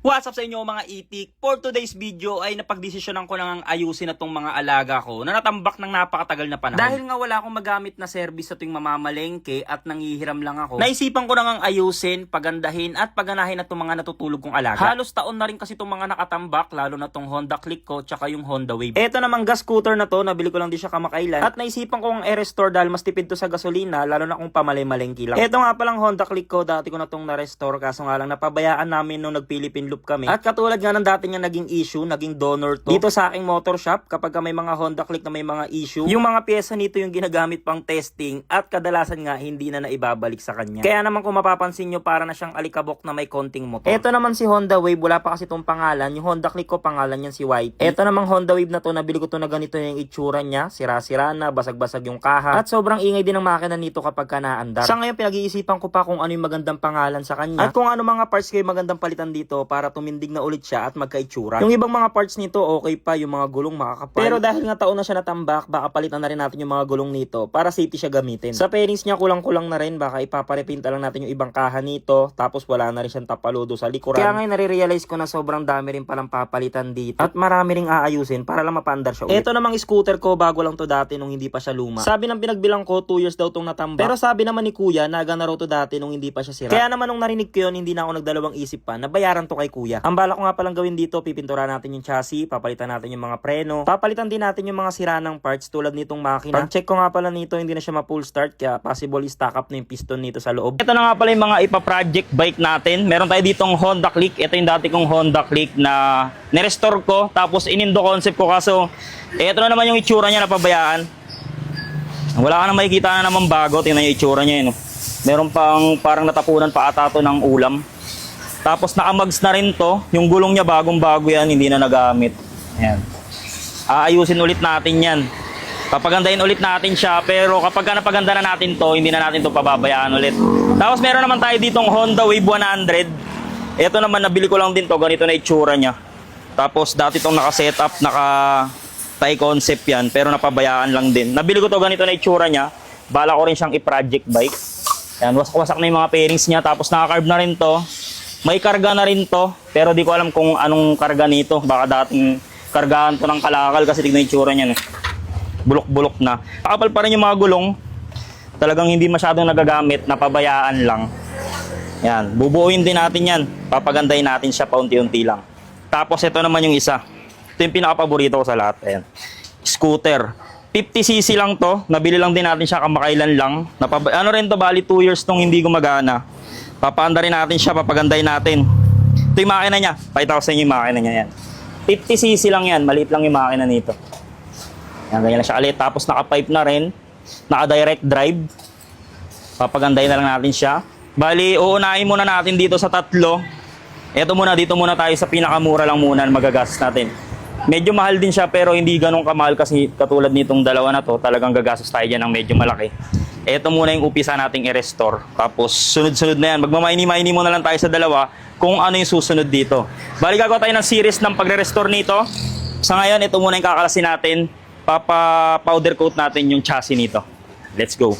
What's up sa inyo mga itik? For today's video ay napagdesisyonan ko nang ayusin na tong mga alaga ko na natambak ng napakatagal na panahon. Dahil nga wala akong magamit na service sa tuwing mamamalengke at nangihiram lang ako, naisipan ko nang ayusin, pagandahin at paganahin na tong mga natutulog kong alaga. Halos taon na rin kasi tong mga nakatambak, lalo na tong Honda Click ko tsaka yung Honda Wave. Eto namang gas scooter na to, nabili ko lang din siya kamakailan at naisipan ko ang i-restore dahil mas tipid to sa gasolina, lalo na kung pamalay-malengke lang. Eto nga palang Honda Click ko, dati ko na tong na-restore kaso nga lang napabayaan namin nung nag-Philippine Loop kami. At katulad nga ng dati niya naging issue, naging donor to dito sa aking motor shop kapag may mga Honda Click na may mga issue. Yung mga pyesa nito yung ginagamit pang testing at kadalasan nga hindi na naibabalik sa kanya. Kaya naman kung mapapansin nyo, para na siyang alikabok na may konting motor. Ito naman si Honda Wave, wala pa kasi itong pangalan. Yung Honda Click ko pangalan yan si YT. Ito namang Honda Wave na to, nabili ko to na ganito yung itsura niya, sira-sira na, basag-basag yung kaha. At sobrang ingay din ng makina nito kapag naandar. Sa ngayon pinag-iisipan ko pa kung ano yung magandang pangalan sa kanya at kung ano mga parts kayo magandang palitan dito para tumindig na ulit siya at magkaitsura. Yung ibang mga parts nito okay pa, yung mga gulong makakapal. Pero dahil nga taon na siya natambak, baka palitan na rin natin yung mga gulong nito para safety siya gamitin. Sa pairings niya kulang-kulang na rin, baka ipaparepinta lang natin yung ibang kaha nito, tapos wala na rin siyang tapaludo sa likuran. Kaya ngayon nare-realize ko na sobrang dami rin palang papalitan dito at marami ring aayusin para lang mapandar siya ulit. Ito namang scooter ko, bago lang to dati nung hindi pa siya luma. Sabi ng pinagbilang ko 2 years daw tong natambak. Pero sabi naman ni kuya, naga na raw to dati nung hindi pa siya sira. Kaya naman nung narinig ko yun, hindi na ako nagdalawang isip pa na bayaran to kay kuya. Ang bala ko nga palang gawin dito, pipintura natin yung chassis, papalitan natin yung mga preno, papalitan din natin yung mga sira ng parts tulad nitong makina. Pag-check ko nga pala nito, hindi na siya ma-full start, kaya possible i-stack up na yung piston nito sa loob. Ito na nga pala yung mga ipa-project bike natin. Meron tayo ditong Honda Click. Ito yung dati kong Honda Click na nirestore ko, tapos inindo concept ko, kaso ito na naman yung itsura niya, napabayaan. Wala ka na makikita na naman bago. Tingnan yung itsura niya, no? Meron pang parang natapunan pa ata to ng ulam. Tapos nakamags na rin to. Yung gulong niya bagong-bago yan, hindi na nagamit. Ayan. Aayusin ulit natin yan. Papagandahin ulit natin siya. Pero kapag napaganda na natin to, hindi na natin to pababayaan ulit. Tapos meron naman tayo ditong Honda Wave 100. Ito naman, nabili ko lang din to. Ganito na itsura niya. Tapos dati tong naka-setup, naka-tie concept yan. Pero napabayaan lang din. Nabili ko to, ganito na itsura niya. Bala ko rin siyang i-project bike. Ayan, wasak-wasak na yung mga pairings niya. Tapos naka-carb na rin to. May karga na rin to, pero di ko alam kung anong karga nito. Baka dating kargahan to ng kalakal kasi tignan yung itsura niya. Bulok-bulok na. Nakapal pa rin yung mga gulong. Talagang hindi masyadong nagagamit, napabayaan lang. Yan, bubuuin din natin yan. Papagandahin natin siya paunti-unti lang. Tapos ito naman yung isa. Ito yung pinaka-paborito ko sa lahat. Ayan. Scooter. 50cc lang to. Nabili lang din natin siya kamakailan lang. Ano rin to, bali 2 years tong hindi gumagana. Papaanda rin natin siya, papagandahin natin. Ito yung makina niya. 5,000 yung makina niya yan. 50cc lang yan. Maliit lang yung makina nito. Yan, ganyan lang siya kalit. Tapos naka-pipe na rin. Naka-direct drive. Papagandahin na lang natin siya. Bali, uunahin muna natin dito sa tatlo. Ito muna, dito muna tayo sa pinakamura lang muna magagastos natin. Medyo mahal din siya pero hindi ganun kamahal kasi katulad nitong dalawa na to, talagang gagastos tayo dyan ng medyo malaki. Ito muna yung upisa nating i-restore. Tapos sunod-sunod na yan. Magmamaini-maini muna lang tayo sa dalawa kung ano yung susunod dito. Bali gagawa tayo ng series ng pagre-restore nito. Sa ngayon, ito muna yung kakalasin natin. Papa-powder coat natin yung chassis nito. Let's go.